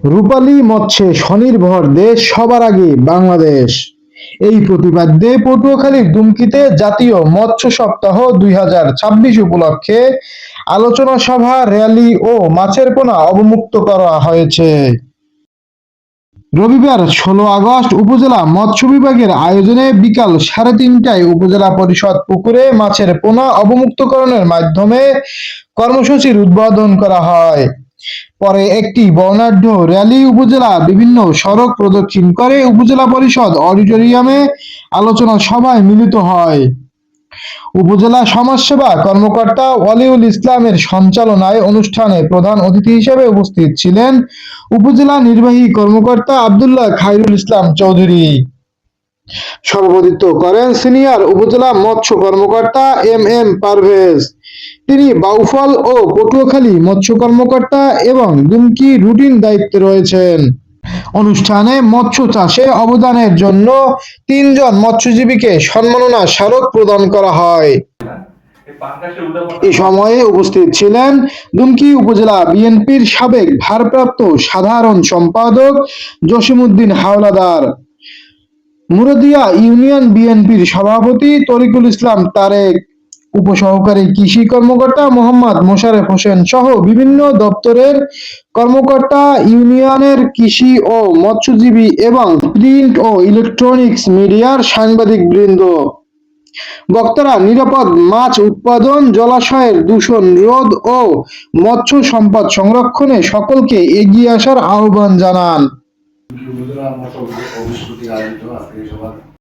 রূপালী মৎস্যে স্বনির্ভর দেশ সবার আগে বাংলাদেশ। এই প্রতিপাদ্যে পটুয়াখালীর দুমকিতে জাতীয় মৎস্য সপ্তাহ 2026 উপলক্ষে আলোচনা সভা, র্যালি ও মাছের পোনা অবমুক্ত করা হয়েছে। রবিবার 16 আগস্ট উপজেলা মৎস্য বিভাগের আয়োজনে বিকাল 3:30টায় উপজেলা পরিষদ পুকুরে মাছের পোনা অবমুক্তকরণের মাধ্যমে কর্মসূচির উদ্বোধন করা হয়। পরে একটি বর্ণাঢ্য র্যালি উপজেলা বিভিন্ন সড়ক প্রদক্ষিণ করে উপজেলা পরিষদ অডিটোরিয়ামে আলোচনা সভায় মিলিত হয়। উপজেলা সমাজসেবা কর্মকর্তা ওয়ালিউল ইসলামের সঞ্চালনায় অনুষ্ঠানে প্রধান অতিথি হিসেবে উপস্থিত ছিলেন উপজেলা নির্বাহী কর্মকর্তা আব্দুল্লাহ খায়রুল ইসলাম চৌধুরী। সভাপতিত্ব করেন সিনিয়র উপজেলা মৎস্য কর্মকর্তা এম পারভেজ। তিনি বাউফল ও পটুয়াখালী মৎস্য কর্মকর্তা এবং দুমকি রুটিন দায়িত্বে রয়েছেন। অনুষ্ঠানে মৎস্য চাষে অবদানের জন্য 3 জন মৎস্যজীবীকে সম্মাননা স্মারক প্রদান করা হয়। এ সময়ে উপস্থিত ছিলেন দুমকি উপজেলা বিএনপির সাবেক ভারপ্রাপ্ত সাধারণ সম্পাদক জসিমউদ্দিন হাওলাদার, মুরাদিয়া ইউনিয়ন বিএনপির সভাপতি তরিকুল ইসলাম তারেক, উপসহকারী কৃষি কর্মকর্তা মোহাম্মদ মোশাররফ হোসেন সহ বিভিন্ন দপ্তরের কর্মকর্তা, ইউনিয়নের কৃষি ও মৎস্যজীবী এবং প্রিন্ট ও ইলেকট্রনিক্স মিডিয়ার সাংবাদিকবৃন্দ। বক্তারা নিরাপদ মাছ উৎপাদন, জলাশয়ের দূষণ রোধ ও মৎস্য সম্পদ সংরক্ষণে সকলকে এগিয়ে আসার আহ্বান জানান।